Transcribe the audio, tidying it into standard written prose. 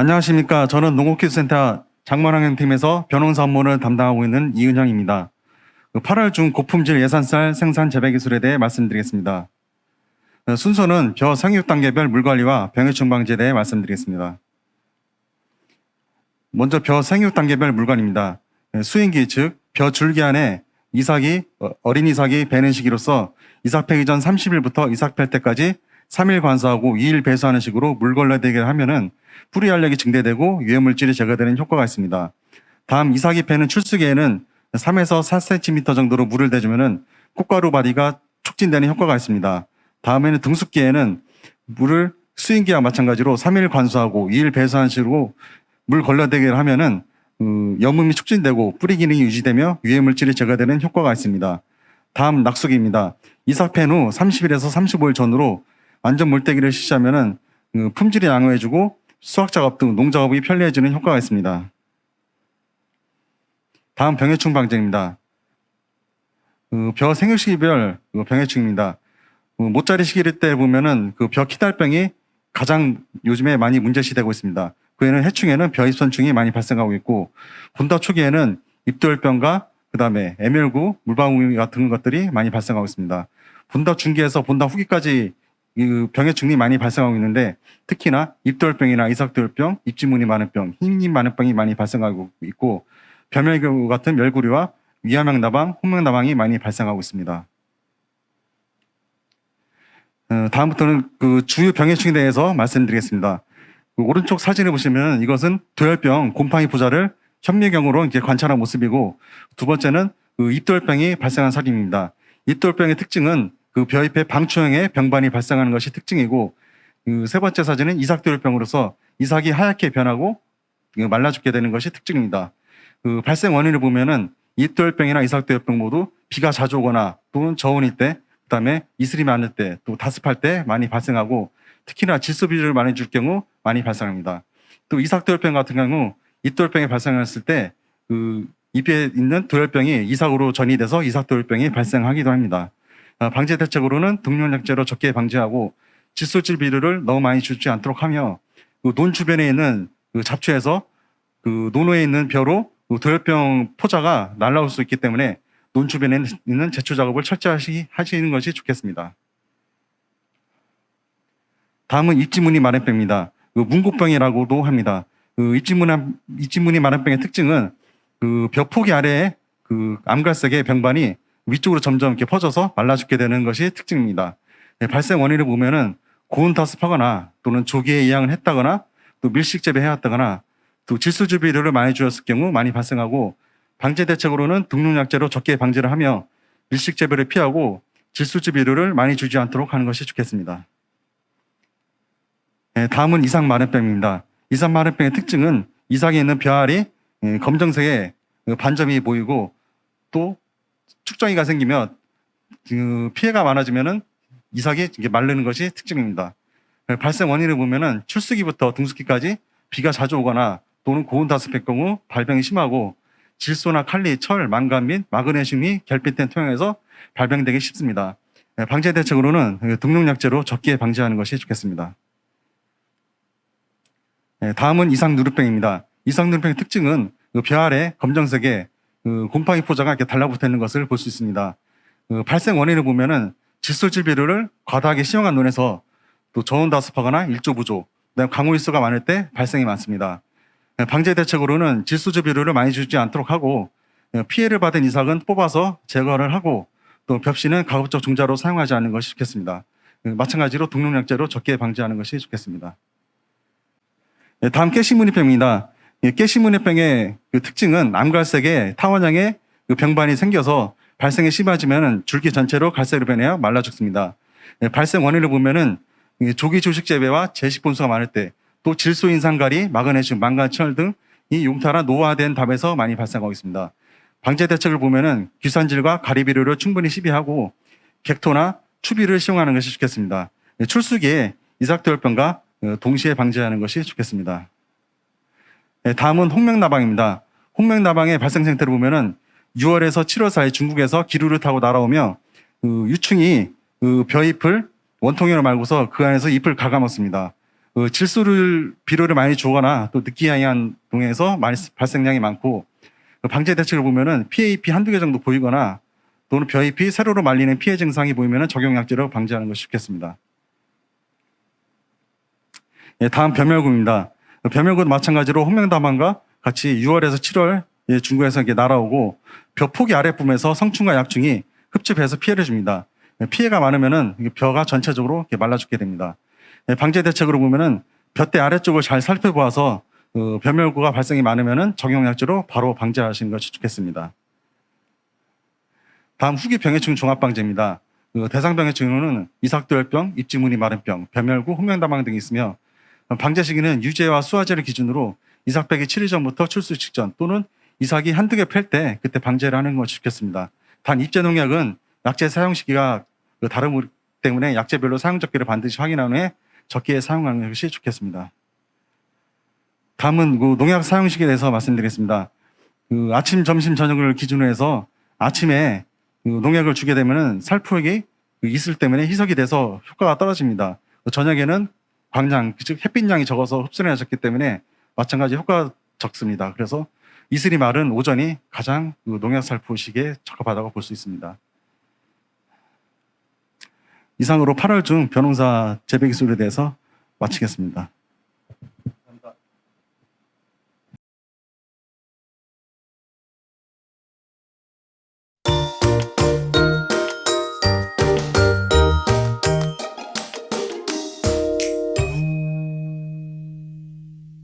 안녕하십니까. 저는 농업기술센터 장만환경팀에서 변호사 업무를 담당하고 있는 이은형입니다. 8월 중 고품질 예산쌀 생산 재배 기술에 대해 말씀드리겠습니다. 순서는 벼 생육 단계별 물 관리와 병해충 방지에 대해 말씀드리겠습니다. 먼저 벼 생육 단계별 물 관리입니다. 수행기 즉 벼 줄기 안에 이삭이 어린 이삭이 배는 시기로서 이삭 패기 전 30일부터 이삭 팰 때까지 3일 관수하고 2일 배수하는 식으로 물 걸러대게 하면은 뿌리 활력이 증대되고 유해물질이 제거되는 효과가 있습니다. 다음 이삭이 패는 출수기에는 3에서 4cm 정도로 물을 대주면은 꽃가루 바디가 촉진되는 효과가 있습니다. 다음에는 등숙기에는 물을 수인기와 마찬가지로 3일 관수하고 2일 배수하는 식으로 물 걸러대게 하면은 여름이 촉진되고 뿌리 기능이 유지되며 유해물질이 제거되는 효과가 있습니다. 다음 낙숙입니다. 이삭 팬 후 30일에서 35일 전후로 완전 물대기를 실시하면은 품질이 양호해지고 수확 작업 등 농작업이 편리해지는 효과가 있습니다. 다음 병해충 방지입니다. 벼 생육 시기별 병해충입니다. 모짜리 시기 때 보면은 벼 키달병이 가장 요즘에 많이 문제시되고 있습니다. 그에는 해충에는 벼 입선충이 많이 발생하고 있고, 본다 초기에는 잎돌병과 그다음에 애멸구, 물방울 같은 것들이 많이 발생하고 있습니다. 본다 중기에서 본다 후기까지 병해충이 많이 발생하고 있는데, 특히나 잎돌병이나 이삭돌병, 잎지무늬 많은 병, 흰잎 많은 병이 많이 발생하고 있고, 벼멸구 같은 멸구류와 위암양나방, 홍명나방이 많이 발생하고 있습니다. 다음부터는 주요 병해충에 대해서 말씀드리겠습니다. 오른쪽 사진을 보시면 이것은 도열병 곰팡이 부자를 현미경으로 이렇게 관찰한 모습이고, 두 번째는 잎돌병이 발생한 사진입니다. 잎돌병의 특징은 벼잎에 방추형의 병반이 발생하는 것이 특징이고, 세 번째 사진은 이삭도열병으로서 이삭이 하얗게 변하고 말라 죽게 되는 것이 특징입니다. 발생 원인을 보면은 잎돌병이나 이삭도열병 모두 비가 자주 오거나 또는 저온일 때, 그다음에 이슬이 많을 때, 또 다습할 때 많이 발생하고, 특히나 질소 비료를 많이 줄 경우 많이 발생합니다. 또 이삭도열병 같은 경우 잎돌병이 발생했을 때 잎에 있는 도열병이 이삭으로 전이돼서 이삭도열병이 발생하기도 합니다. 방제 대책으로는 등용약재로 적게 방지하고 질소질 비료를 너무 많이 주지 않도록 하며, 논 주변에 있는 잡초에서 논호에 있는 벼로 도열병 포자가 날아올 수 있기 때문에 논 주변에 있는 제초 작업을 철저히 하시는 것이 좋겠습니다. 다음은 잎지무늬 마른병입니다. 문고병이라고도 합니다. 잎지무늬 마른병의 특징은 벼 포기 아래에 암갈색의 병반이 위쪽으로 점점 이렇게 퍼져서 말라 죽게 되는 것이 특징입니다. 발생 원인을 보면은 고온 다습하거나 또는 조기에 이양을 했다거나 또 밀식 재배해왔다거나 또 질소주 비료를 많이 주었을 경우 많이 발생하고, 방제 대책으로는 등용약재로 적게 방지를 하며 밀식 재배를 피하고 질소주 비료를 많이 주지 않도록 하는 것이 좋겠습니다. 다음은 이삭 마른병입니다. 이삭 마른병의 특징은 이삭에 있는 벼알이 검정색의 반점이 보이고, 또 축정이가 생기면 피해가 많아지면은 이삭이 마르는 것이 특징입니다. 발생 원인을 보면은 출수기부터 등숙기까지 비가 자주 오거나 또는 고온 다습할 경우 발병이 심하고, 질소나 칼리, 철, 망간 및 마그네슘이 결핍된 토양에서 발병되기 쉽습니다. 방제 대책으로는 등용약재로 적게 방지하는 것이 좋겠습니다. 다음은 이삭누르병입니다. 이삭누르병의 특징은 벼알에 검정색의 곰팡이 포자가 이렇게 달라붙어 있는 것을 볼 수 있습니다. 발생 원인을 보면은 질소질 비료를 과다하게 시험한 논에서 또 저온 다습하거나 일조부조, 그다음 강우일소가 많을 때 발생이 많습니다. 방제 대책으로는 질소질 비료를 많이 주지 않도록 하고, 피해를 받은 이삭은 뽑아서 제거를 하고, 또 벽시는 가급적 종자로 사용하지 않는 것이 좋겠습니다. 마찬가지로 등용약재로 적게 방지하는 것이 좋겠습니다. 다음 깨시무늬병입니다. 깨시무늬병의 특징은 암갈색의 타원형의 병반이 생겨서 발생이 심해지면 줄기 전체로 갈색으로 변해어 말라 죽습니다. 발생 원인을 보면은 조기 조식 재배와 제식 본수가 많을 때, 또 질소 인산가리, 마그네슘, 망간, 철 등이 용타나 노화된 답에서 많이 발생하고 있습니다. 방제 대책을 보면은 규산질과 가리 비료를 충분히 시비하고 객토나 추비를 시용하는 것이 좋겠습니다. 출수기에 이삭도열병과 동시에 방지하는 것이 좋겠습니다. 다음은 홍명나방입니다. 홍명나방의 발생 상태를 보면은 6월에서 7월 사이 중국에서 기류를 타고 날아오며 유충이 벼잎을 원통형으로 말고서 그 안에서 잎을 갉아먹습니다. 질소를 비료를 많이 주거나 또 느끼한 농에서 발생량이 많고 방제 대책을 보면은 PAP 한두 개 정도 보이거나 또는 BIP 세로로 말리는 피해 증상이 보이면은 적용약제로 방지하는 것이 좋겠습니다. 예, 다음 변멸구입니다. 변멸구도 마찬가지로 홍명담환과 같이 6월에서 7월 중구에서 이렇게 날아오고 벼 포기 아랫부분에서 성충과 약충이 흡집해서 피해를 줍니다. 피해가 많으면은 벼가 전체적으로 이렇게 말라 죽게 됩니다. 방제 대책으로 보면은 벼대 아래쪽을 잘 살펴보아서 변멸구가 발생이 많으면은 적용약제로 바로 방지하시는 것이 좋겠습니다. 다음 후기 병해충 종합방제입니다. 대상병해충으로는 이삭도열병, 입지무늬 마른병, 변멸구, 홍명담황 등이 있으며 방제 시기는 유제와 수화제를 기준으로 이삭 빼기 7일 전부터 출수 직전 또는 이삭이 한두 개 팰 때 그때 방제를 하는 것이 좋겠습니다. 단 입제 농약은 약제 사용 시기가 다르기 때문에 약제별로 사용 적기를 반드시 확인한 후에 적기에 사용하는 것이 좋겠습니다. 다음은 농약 사용 시기에 대해서 말씀드리겠습니다. 아침, 점심, 저녁을 기준으로 해서 아침에 농약을 주게 되면 살포액이 이슬 때문에 희석이 돼서 효과가 떨어집니다. 저녁에는 광량, 즉 햇빛량이 적어서 흡수해졌기 때문에 마찬가지 효과가 적습니다. 그래서 이슬이 마른 오전이 가장 농약 살포 시기에 적합하다고 볼 수 있습니다. 이상으로 8월 중 벼농사 재배 기술에 대해서 마치겠습니다.